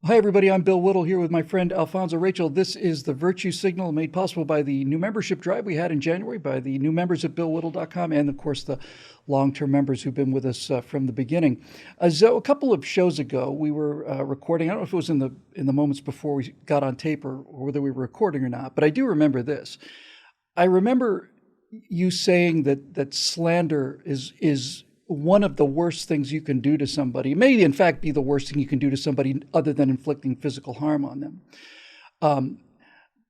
Hi, everybody. I'm Bill Whittle here with my friend Alfonzo Rachel. This is the Virtue Signal made possible by the new membership drive we had in January by the new members at billwhittle.com and, of course, the long-term members who've been with us from the beginning. So a couple of shows ago, we were recording. I don't know if it was in the moments before we got on tape or whether we were recording or not, but I do remember this. I remember you saying that slander is one of the worst things you can do to somebody. It may, in fact, be the worst thing you can do to somebody other than inflicting physical harm on them.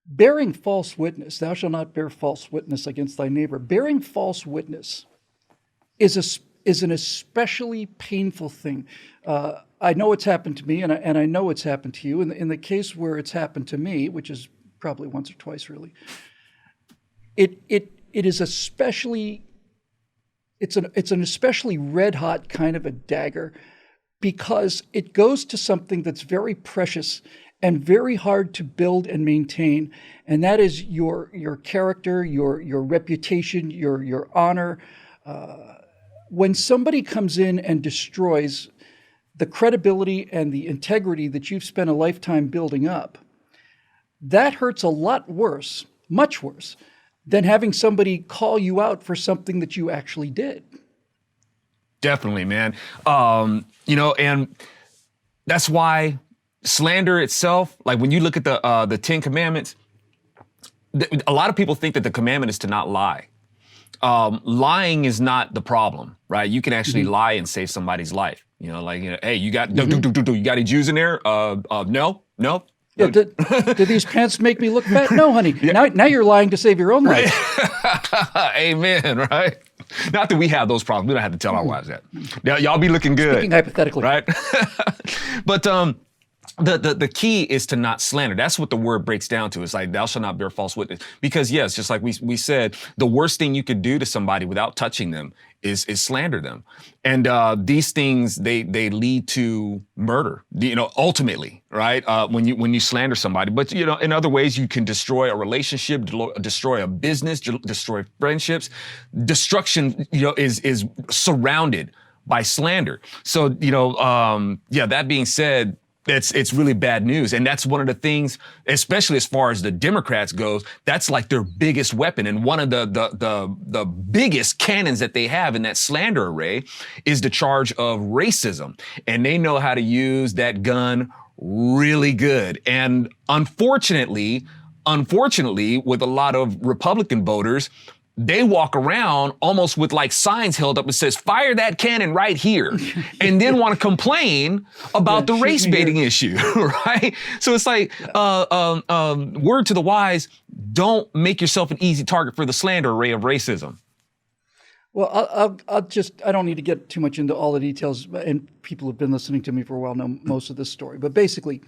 Bearing false witness, thou shalt not bear false witness against thy neighbor. Bearing false witness is an especially painful thing. I know it's happened to me, and I know it's happened to you. In the case where it's happened to me, which is probably once or twice, really, it is especially. It's an especially red hot kind of a dagger because it goes to something that's very precious and very hard to build and maintain, and that is your character, your reputation, your honor. When somebody comes in and destroys the credibility and the integrity that you've spent a lifetime building up, that hurts a lot worse, much worse, than having somebody call you out for something that you actually did. Definitely, man. And that's why slander itself, like when you look at the 10 Commandments, a lot of people think that the commandment is to not lie. Lying is not the problem, right? You can actually lie and save somebody's life. Hey, you got you got any Jews in there? No. Yeah, did these pants make me look fat? No, honey. Yeah. Now you're lying to save your own life. Amen, right? Not that we have those problems. We don't have to tell our wives that. Now, y'all be looking good. Speaking hypothetically. Right? But the key is to not slander. That's what the word breaks down to. It's like, thou shalt not bear false witness. Because yes, just like we said, the worst thing you could do to somebody without touching them is slander them. And these things, they lead to murder, ultimately, right? When you slander somebody. But, in other ways, you can destroy a relationship, destroy a business, destroy friendships. Destruction, is surrounded by slander. So, that being said, it's really bad news. And that's one of the things, especially as far as the Democrats goes, that's like their biggest weapon. And one of the biggest cannons that they have in that slander array is the charge of racism. And they know how to use that gun really good. And unfortunately, with a lot of Republican voters, they walk around almost with like signs held up that says, fire that cannon right here, and then want to complain about the race baiting issue, right? So it's like, word to the wise, don't make yourself an easy target for the slander array of racism. Well, I don't need to get too much into all the details, and people who've been listening to me for a while know most of this story. But basically,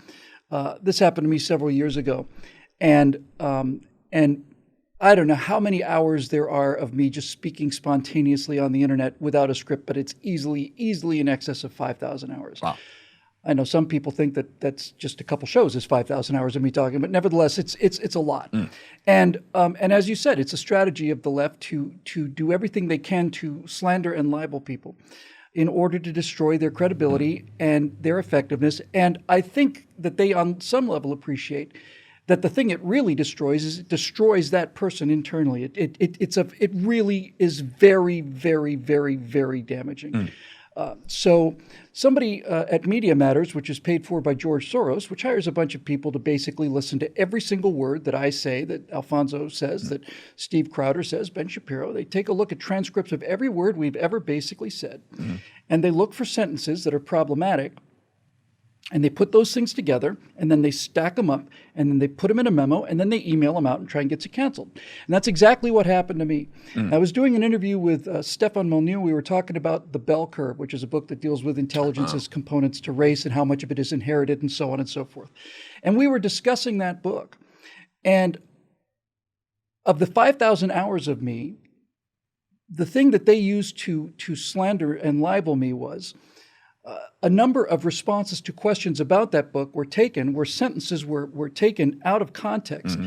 this happened to me several years ago, and I don't know how many hours there are of me just speaking spontaneously on the internet without a script, but it's easily in excess of 5,000 hours. Wow. I know some people think that that's just a couple shows is 5,000 hours of me talking, but nevertheless, it's a lot. And as you said, it's a strategy of the left to do everything they can to slander and libel people in order to destroy their credibility and their effectiveness. And I think that they, on some level, appreciate that the thing it really destroys is it destroys that person internally. It really is very, very, very, very damaging. So somebody at Media Matters, which is paid for by George Soros, which hires a bunch of people to basically listen to every single word that I say, that Alfonso says, that Steve Crowder says, Ben Shapiro. They take a look at transcripts of every word we've ever basically said, and they look for sentences that are problematic. And they put those things together, and then they stack them up, and then they put them in a memo, and then they email them out and try and get you canceled. And that's exactly what happened to me. I was doing an interview with Stefan Molyneux. We were talking about The Bell Curve, which is a book that deals with intelligence as components to race and how much of it is inherited and so on and so forth. And we were discussing that book. And of the 5,000 hours of me, the thing that they used to slander and libel me was a number of responses to questions about that book were taken, where sentences were taken out of context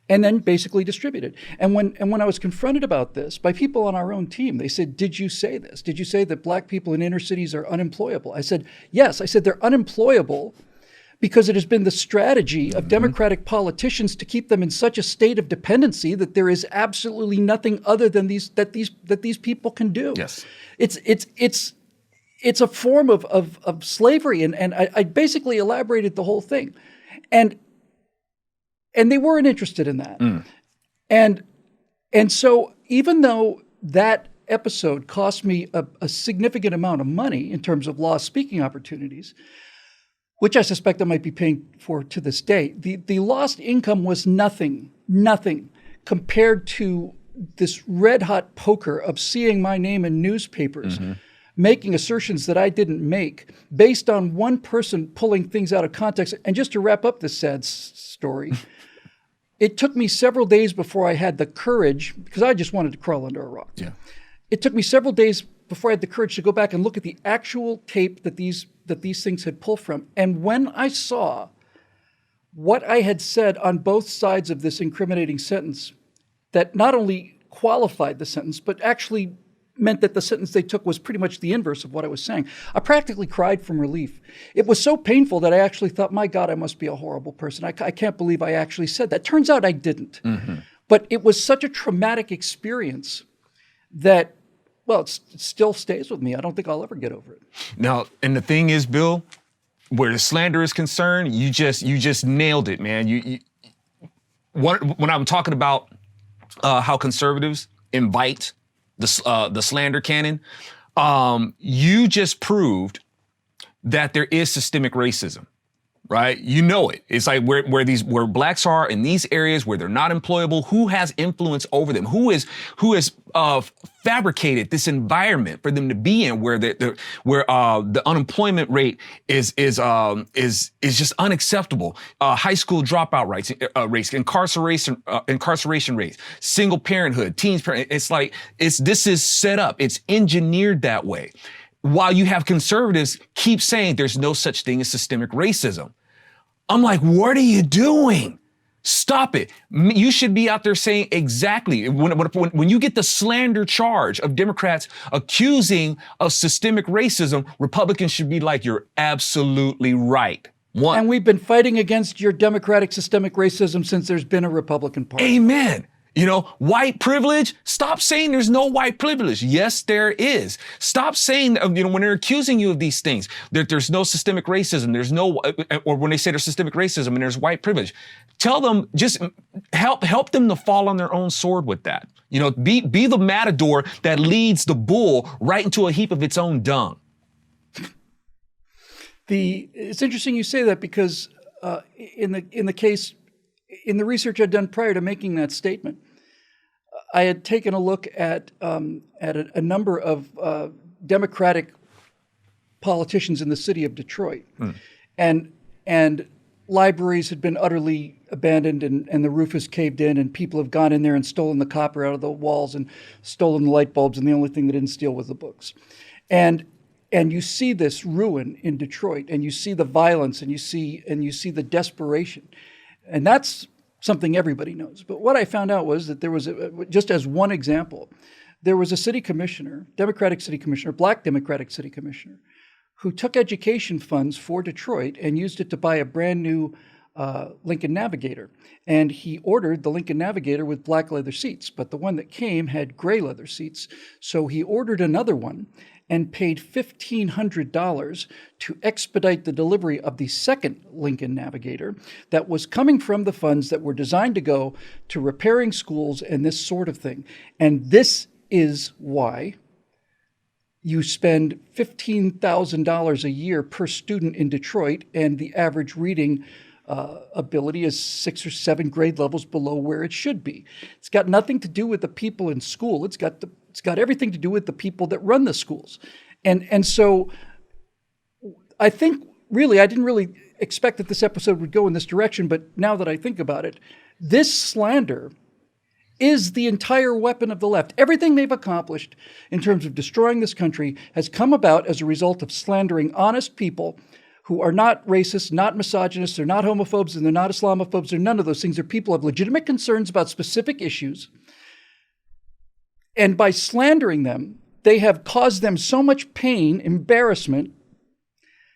and then basically distributed. And when I was confronted about this by people on our own team, they said, did you say this? Did you say that black people in inner cities are unemployable? I said, yes. I said they're unemployable because it has been the strategy of Democratic politicians to keep them in such a state of dependency that there is absolutely nothing other than these people can do. Yes. It's a form of slavery, and I basically elaborated the whole thing, and they weren't interested in that, and so even though that episode cost me a significant amount of money in terms of lost speaking opportunities, which I suspect I might be paying for to this day, the lost income was nothing compared to this red hot poker of seeing my name in newspapers, making assertions that I didn't make based on one person pulling things out of context. And just to wrap up this sad story, it took me several days before I had the courage, because I just wanted to crawl under a rock. Yeah. It took me several days before I had the courage to go back and look at the actual tape that these things had pulled from. And when I saw what I had said on both sides of this incriminating sentence, that not only qualified the sentence, but actually meant that the sentence they took was pretty much the inverse of what I was saying, I practically cried from relief. It was so painful that I actually thought, my God, I must be a horrible person. I can't believe I actually said that. Turns out I didn't. But it was such a traumatic experience that, well, it still stays with me. I don't think I'll ever get over it. Now, and the thing is, Bill, where the slander is concerned, you just nailed it, man. When I'm talking about how conservatives invite the slander cannon, you just proved that there is systemic racism, right? You know it. It's like where blacks are in these areas where they're not employable. Who has influence over them? Who has fabricated this environment for them to be in, where the unemployment rate is just unacceptable. High school dropout rates, incarceration rates, single parenthood, teens parent. This is set up. It's engineered that way. While you have conservatives keep saying there's no such thing as systemic racism. I'm like, what are you doing? Stop it. You should be out there saying exactly. When you get the slander charge of Democrats accusing of systemic racism, Republicans should be like, you're absolutely right. And we've been fighting against your Democratic systemic racism since there's been a Republican Party. Amen. White privilege, stop saying there's no white privilege. Yes, there is. Stop saying, when they're accusing you of these things, that there's no systemic racism, or when they say there's systemic racism and there's white privilege, tell them, just help them to fall on their own sword with that. Be the matador that leads the bull right into a heap of its own dung. It's interesting you say that, because in the research I'd done prior to making that statement, I had taken a look at a number of Democratic politicians in the city of Detroit, and libraries had been utterly abandoned, and the roof is caved in, and people have gone in there and stolen the copper out of the walls and stolen the light bulbs, and the only thing they didn't steal was the books. And you see this ruin in Detroit, and you see the violence, and you see the desperation, and that's something everybody knows. But what I found out was that there was, just as one example, there was a city commissioner, Democratic city commissioner, black Democratic city commissioner, who took education funds for Detroit and used it to buy a brand new Lincoln Navigator. And he ordered the Lincoln Navigator with black leather seats, but the one that came had gray leather seats. So he ordered another one and paid $1,500 to expedite the delivery of the second Lincoln Navigator that was coming from the funds that were designed to go to repairing schools and this sort of thing. And this is why you spend $15,000 a year per student in Detroit, and the average reading ability is 6 or 7 grade levels below where it should be. It's got nothing to do with the people in school. It's got everything to do with the people that run the schools. And so I think, really, I didn't really expect that this episode would go in this direction, but now that I think about it, this slander is the entire weapon of the left. Everything they've accomplished in terms of destroying this country has come about as a result of slandering honest people who are not racist, not misogynists, they're not homophobes, and they're not Islamophobes, they're none of those things. They're people who have legitimate concerns about specific issues. And by slandering them, they have caused them so much pain, embarrassment,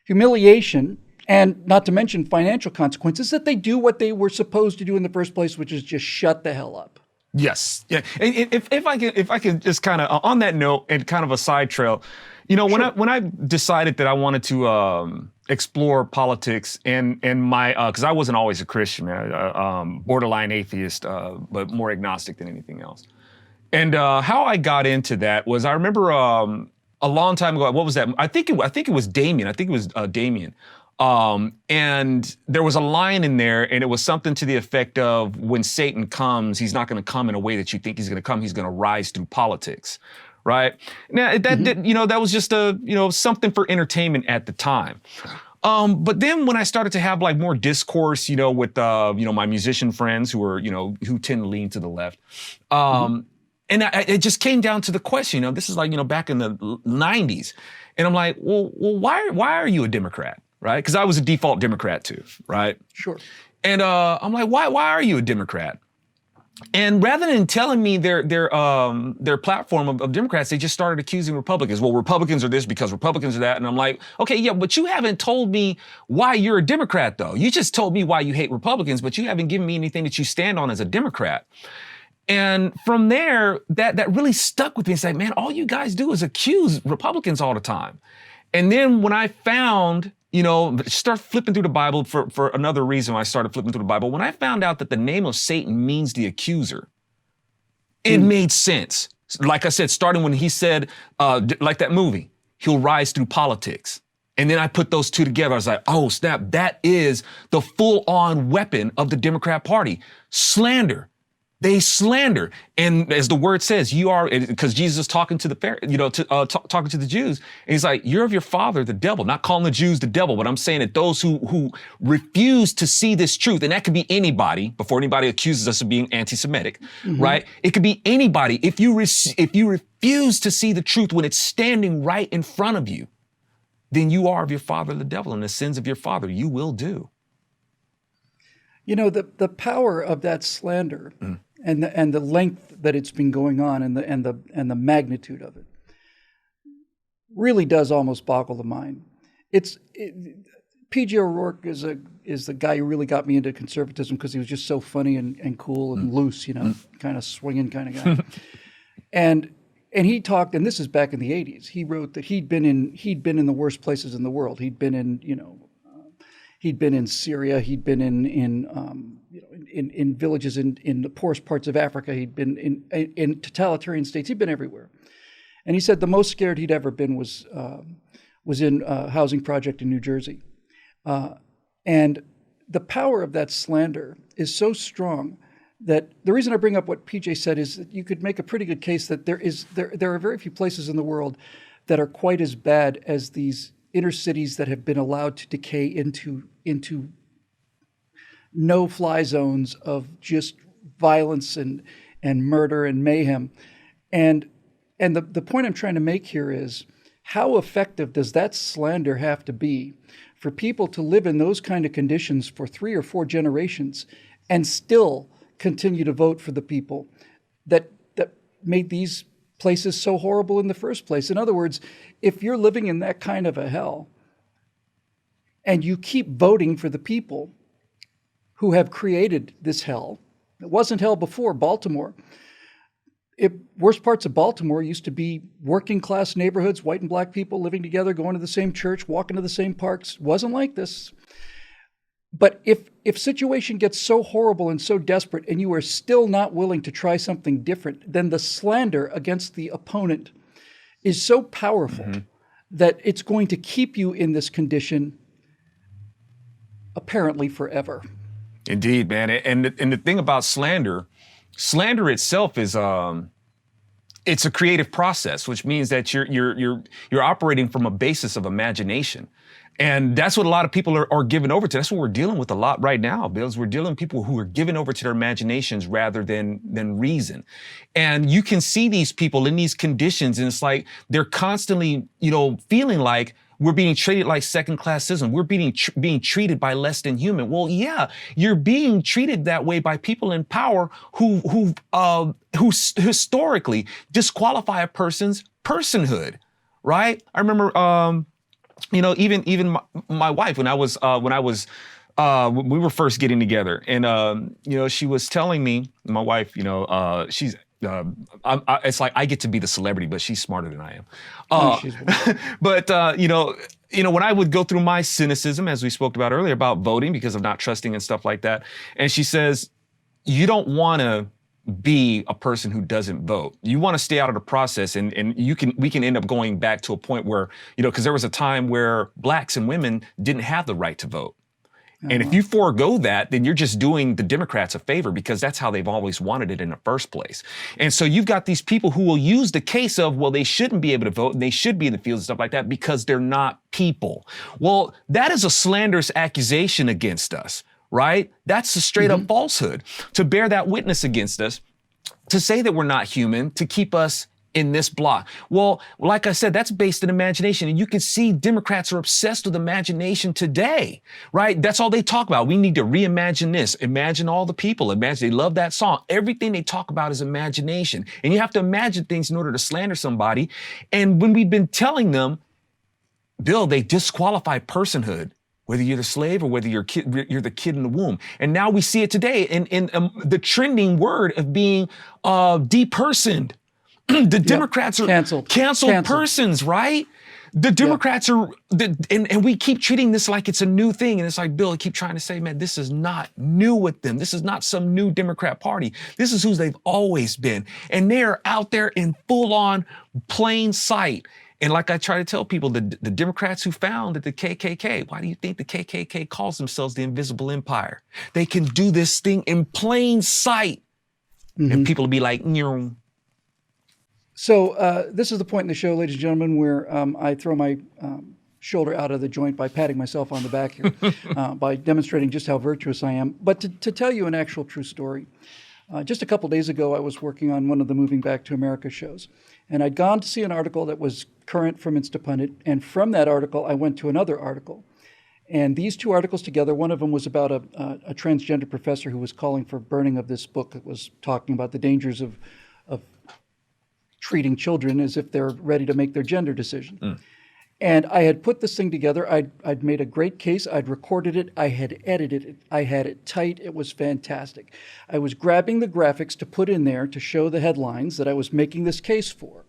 humiliation, And not to mention financial consequences, that they do what they were supposed to do in the first place, which is just shut the hell up. Yes. Yeah. And if I can just kind of on that note and kind of a side trail, when I decided that I wanted to explore politics and my because I wasn't always a Christian, man, borderline atheist, but more agnostic than anything else. And how I got into that was I remember a long time ago. What was that? I think it was Damien. I think it was Damien. And there was a line in there, and it was something to the effect of, when Satan comes, he's not going to come in a way that you think he's going to come. He's going to rise through politics, right? Now that was just something for entertainment at the time. But then when I started to have like more discourse, with my musician friends who tend to lean to the left, and it just came down to the question. This is like back in the 90s, and I'm like, well, why are you a Democrat? Right? Because I was a default Democrat too, right? Sure. And I'm like, why are you a Democrat? And rather than telling me their platform of Democrats, they just started accusing Republicans. Well, Republicans are this because Republicans are that. And I'm like, okay, yeah, but you haven't told me why you're a Democrat, though. You just told me why you hate Republicans, but you haven't given me anything that you stand on as a Democrat. And from there, that really stuck with me. It's like, man, all you guys do is accuse Republicans all the time. And then when I found, start flipping through the Bible for another reason, I started flipping through the Bible. When I found out that the name of Satan means the accuser, it made sense. Like I said, starting when he said, like that movie, he'll rise through politics. And then I put those two together. I was like, oh, snap, that is the full-on weapon of the Democrat Party. Slander. They slander. And as the word says, you are, because Jesus is talking to the talking to the Jews. And he's like, you're of your father, the devil. Not calling the Jews the devil, but I'm saying that those who refuse to see this truth, and that could be anybody, before anybody accuses us of being anti-Semitic, right? It could be anybody. If you refuse to see the truth when it's standing right in front of you, then you are of your father, the devil, and the sins of your father you will do. The power of that slander and the length that it's been going on and the magnitude of it really does almost boggle the mind. P.J. O'Rourke is the guy who really got me into conservatism because he was just so funny and cool and loose, kind of swinging kind of guy. And he talked, and this is back in the 80s. He wrote that he'd been in the worst places in the world. He'd been in Syria. He'd been in villages in the poorest parts of Africa. He'd been in totalitarian states. He'd been everywhere. And he said the most scared he'd ever been was in a housing project in New Jersey. And the power of that slander is so strong that the reason I bring up what PJ said is that you could make a pretty good case that there are very few places in the world that are quite as bad as these inner cities that have been allowed to decay into no-fly zones of just violence and murder and mayhem. And the point I'm trying to make here is, how effective does that slander have to be for people to live in those kind of conditions for 3 or 4 generations and still continue to vote for the people that made these places so horrible in the first place? In other words, if you're living in that kind of a hell and you keep voting for the people who have created this hell, it wasn't hell before. Baltimore, worst parts of Baltimore used to be working class neighborhoods, white and black people living together, going to the same church, walking to the same parks. It wasn't like this. But if situation gets so horrible and so desperate and you are still not willing to try something different, then the slander against the opponent is so powerful that it's going to keep you in this condition apparently forever. Indeed, man. And the thing about slander itself is it's a creative process, which means that you're operating from a basis of imagination. And that's what a lot of people are given over to. That's what we're dealing with a lot right now, Bills. We're dealing with people who are given over to their imaginations rather than reason. And you can see these people in these conditions, and it's like they're constantly, feeling like we're being treated like second-class citizens. We're being treated by less than human. Well, yeah, you're being treated that way by people in power who historically disqualify a person's personhood, right? I remember even my wife, when I was we were first getting together, and she was telling me, my wife, she's. It's like I get to be the celebrity, but she's smarter than I am. She's But when I would go through my cynicism, as we spoke about earlier, about voting because of not trusting and stuff like that, and she says, you don't want to be a person who doesn't vote. You want to stay out of the process, and we can end up going back to a point where, because there was a time where blacks and women didn't have the right to vote. And if you forego that, then you're just doing the Democrats a favor, because that's how they've always wanted it in the first place. And so you've got these people who will use the case of, well, they shouldn't be able to vote and they should be in the fields and stuff like that because they're not people. Well, that is a slanderous accusation against us, right? That's a straight up falsehood. To bear that witness against us, to say that we're not human, to keep us in this block. Well, like I said, that's based in imagination. And you can see Democrats are obsessed with imagination today, right? That's all they talk about. We need to reimagine this. Imagine all the people. Imagine, they love that song. Everything they talk about is imagination. And you have to imagine things in order to slander somebody. And when we've been telling them, Bill, they disqualify personhood, whether you're the slave or whether you're the kid in the womb. And now we see it today in the trending word of being depersoned. The Democrats are canceled persons, right? The Democrats are, and we keep treating this like it's a new thing. And it's like, Bill, I keep trying to say, man, this is not new with them. This is not some new Democrat party. This is who they've always been. And they're out there in full on plain sight. And like I try to tell people, the Democrats who founded the KKK, why do you think the KKK calls themselves the Invisible Empire? They can do this thing in plain sight. And people will be like, Nyeh. So this is the point in the show, ladies and gentlemen, where I throw my shoulder out of the joint by patting myself on the back here, by demonstrating just how virtuous I am. But to tell you an actual true story, just a couple days ago, I was working on one of the Moving Back to America shows. And I'd gone to see an article that was current from Instapundit. And from that article, I went to another article. And these two articles together, one of them was about a transgender professor who was calling for burning of this book that was talking about the dangers of treating children as if they're ready to make their gender decision. And I had put this thing together. I'd made a great case. I'd recorded it. I had edited it. I had it tight. It was fantastic. I was grabbing the graphics to put in there to show the headlines that I was making this case for.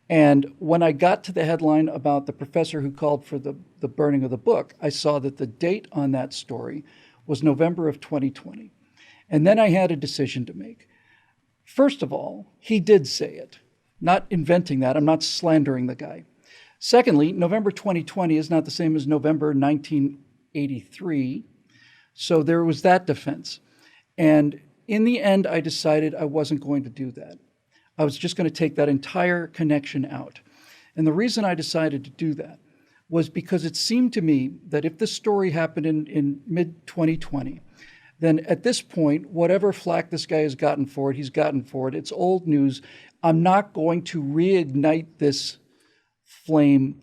And when I got to the headline about the professor who called for the burning of the book, I saw that the date on that story was November of 2020. And then I had a decision to make. First of all, he did say it. Not inventing that. I'm not slandering the guy. Secondly, November 2020 is not the same as November 1983. So there was that defense. And in the end, I decided I wasn't going to do that. I was just going to take that entire connection out. And the reason I decided to do that was because it seemed to me that if this story happened in mid-2020, then at this point, whatever flack this guy has gotten for it, he's gotten for it. It's old news. I'm not going to reignite this flame,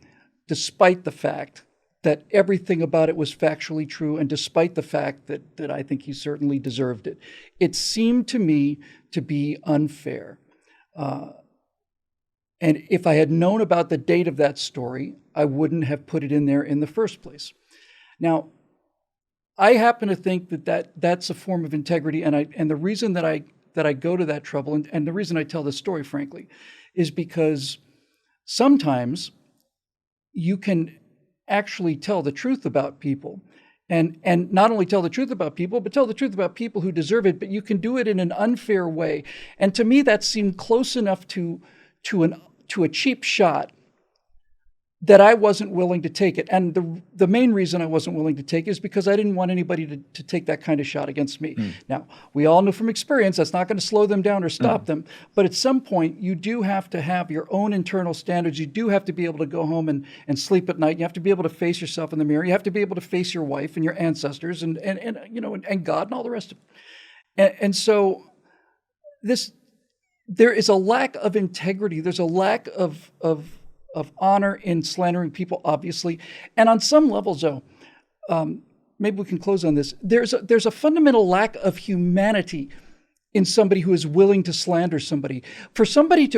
despite the fact that everything about it was factually true, and despite the fact that I think he certainly deserved it. It seemed to me to be unfair. And if I had known about the date of that story, I wouldn't have put it in there in the first place. Now, I happen to think that's a form of integrity, and the reason that I go to that trouble, and the reason I tell this story, frankly, is because sometimes you can actually tell the truth about people, and not only tell the truth about people, but tell the truth about people who deserve it, but you can do it in an unfair way. And to me, that seemed close enough to a cheap shot that I wasn't willing to take it. And the main reason I wasn't willing to take it is because I didn't want anybody to take that kind of shot against me. Now, we all know from experience that's not going to slow them down or stop them. But at some point, you do have to have your own internal standards. You do have to be able to go home and sleep at night. You have to be able to face yourself in the mirror. You have to be able to face your wife and your ancestors and God and all the rest of it. And so there is a lack of integrity. There's a lack of honor in slandering people, obviously. And on some levels, though, maybe we can close on this. There's a fundamental lack of humanity in somebody who is willing to slander somebody. For somebody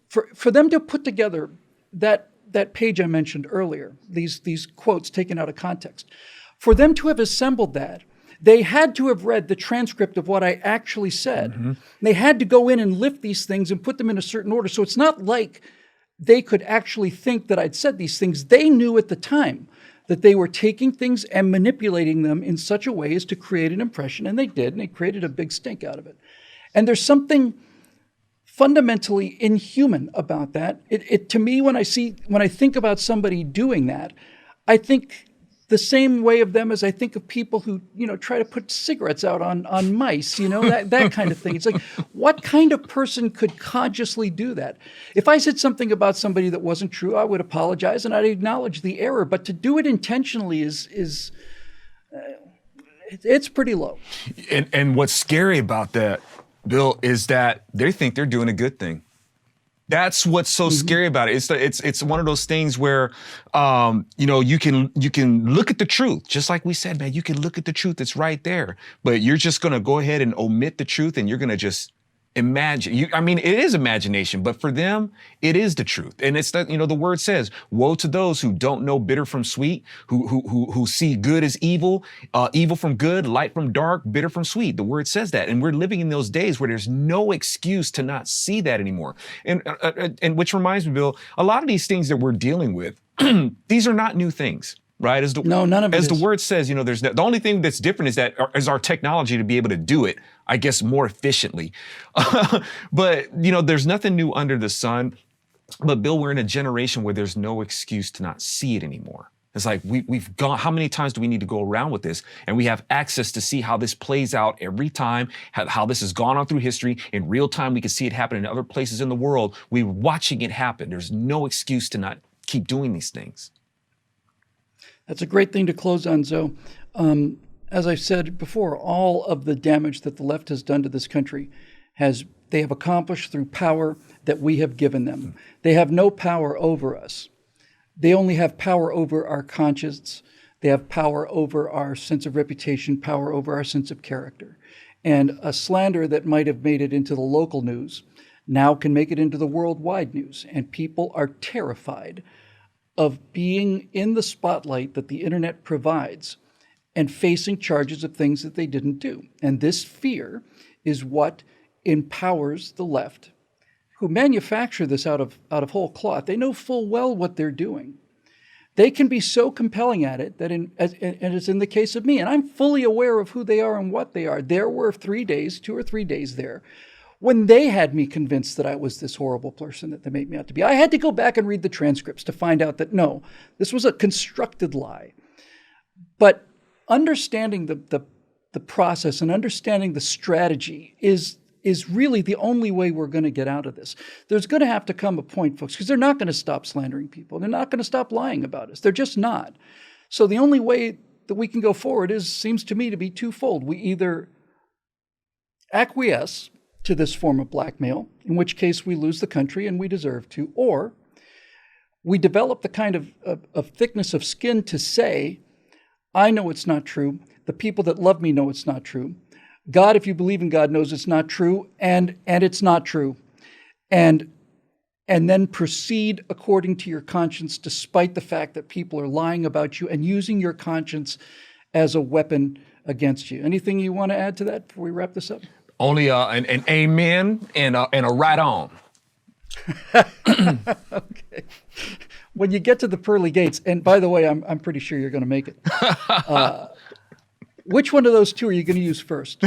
for them to put together that that page I mentioned earlier, these quotes taken out of context, for them to have assembled that, they had to have read the transcript of what I actually said. They had to go in and lift these things and put them in a certain order. So it's not like they could actually think that I'd said these things. They knew at the time that they were taking things and manipulating them in such a way as to create an impression, and they did, and they created a big stink out of it. And there's something fundamentally inhuman about that. It to me, when I think about somebody doing that, I think the same way of them as I think of people who, try to put cigarettes out on mice, that kind of thing. It's like, what kind of person could consciously do that? If I said something about somebody that wasn't true, I would apologize and I'd acknowledge the error. But to do it intentionally is it's pretty low. And what's scary about that, Bill, is that they think they're doing a good thing. That's what's so scary about it. It's one of those things where, you can look at the truth, just like we said, man. You can look at the truth; it's right there. But you're just gonna go ahead and omit the truth, and you're gonna just imagine. It is imagination, but for them, it is the truth. And it's that the word says, "Woe to those who don't know bitter from sweet, who see good as evil, evil from good, light from dark, bitter from sweet." The word says that, and we're living in those days where there's no excuse to not see that anymore. And which reminds me, Bill, a lot of these things that we're dealing with, these are not new things. Right? No, none of it as is. the word says, the only thing that's different is our technology to be able to do it, I guess, more efficiently. But, there's nothing new under the sun. But Bill, we're in a generation where there's no excuse to not see it anymore. It's like we've gone, how many times do we need to go around with this? And we have access to see how this plays out every time, how this has gone on through history. In real time, we can see it happen in other places in the world. We're watching it happen. There's no excuse to not keep doing these things. That's a great thing to close on, Zoe. As I said before, all of the damage that the left has done to this country they have accomplished through power that we have given them. They have no power over us. They only have power over our conscience. They have power over our sense of reputation, power over our sense of character. And a slander that might have made it into the local news now can make it into the worldwide news. And people are terrified of being in the spotlight that the internet provides and facing charges of things that they didn't do. And this fear is what empowers the left, who manufacture this out of whole cloth. They know full well what they're doing. They can be so compelling at it that, and it's in the case of me, and I'm fully aware of who they are and what they are. There were 2 or 3 days there when they had me convinced that I was this horrible person that they made me out to be. I had to go back and read the transcripts to find out that no, this was a constructed lie. But understanding the process and understanding the strategy is really the only way we're going to get out of this. There's going to have to come a point, folks, because they're not going to stop slandering people. They're not going to stop lying about us. They're just not. So the only way that we can go forward seems to me to be twofold. We either acquiesce to this form of blackmail, in which case we lose the country and we deserve to, or we develop the kind of thickness of skin to say, I know it's not true. The people that love me know it's not true. God, if you believe in God, knows it's not true, and it's not true. And then proceed according to your conscience, despite the fact that people are lying about you and using your conscience as a weapon against you. Anything you want to add to that before we wrap this up? Only an amen and a right on. Okay. When you get to the pearly gates, and by the way, I'm pretty sure you're going to make it. Which one of those two are you going to use first?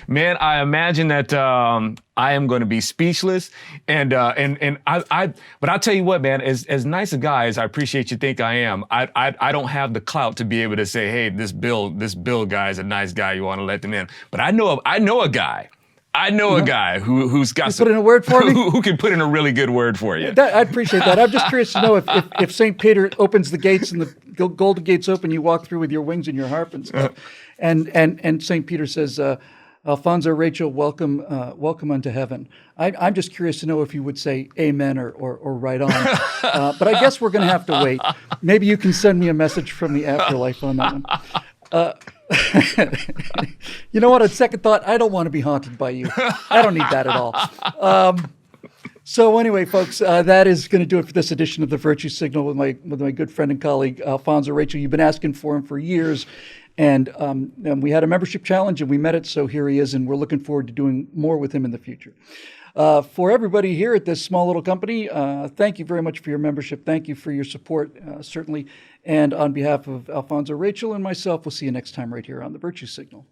Man, I imagine that I am going to be speechless, but I'll tell you what, man. As nice a guy as I appreciate you think I am, I don't have the clout to be able to say, hey, this Bill guy is a nice guy. You want to let them in? But I know a guy. I know a guy who's got put in a word for me? who can put in a really good word for you. I'd appreciate that. I'm just curious to know if St. Peter opens the gates and the golden gates open, you walk through with your wings and your harp and stuff, and St. Peter says, Alfonzo Rachel, welcome unto heaven. I'm just curious to know if you would say amen or right on. But I guess we're going to have to wait. Maybe you can send me a message from the afterlife on that one. You know what? On second thought, I don't want to be haunted by you. I don't need that at all. So anyway, folks, that is going to do it for this edition of the Virtue Signal with my good friend and colleague Alfonzo Rachel. You've been asking for him for years, and we had a membership challenge and we met it. So here he is, and we're looking forward to doing more with him in the future. For everybody here at this small little company, thank you very much for your membership. Thank you for your support, certainly. And on behalf of Alfonzo Rachel and myself, we'll see you next time right here on the Virtue Signal.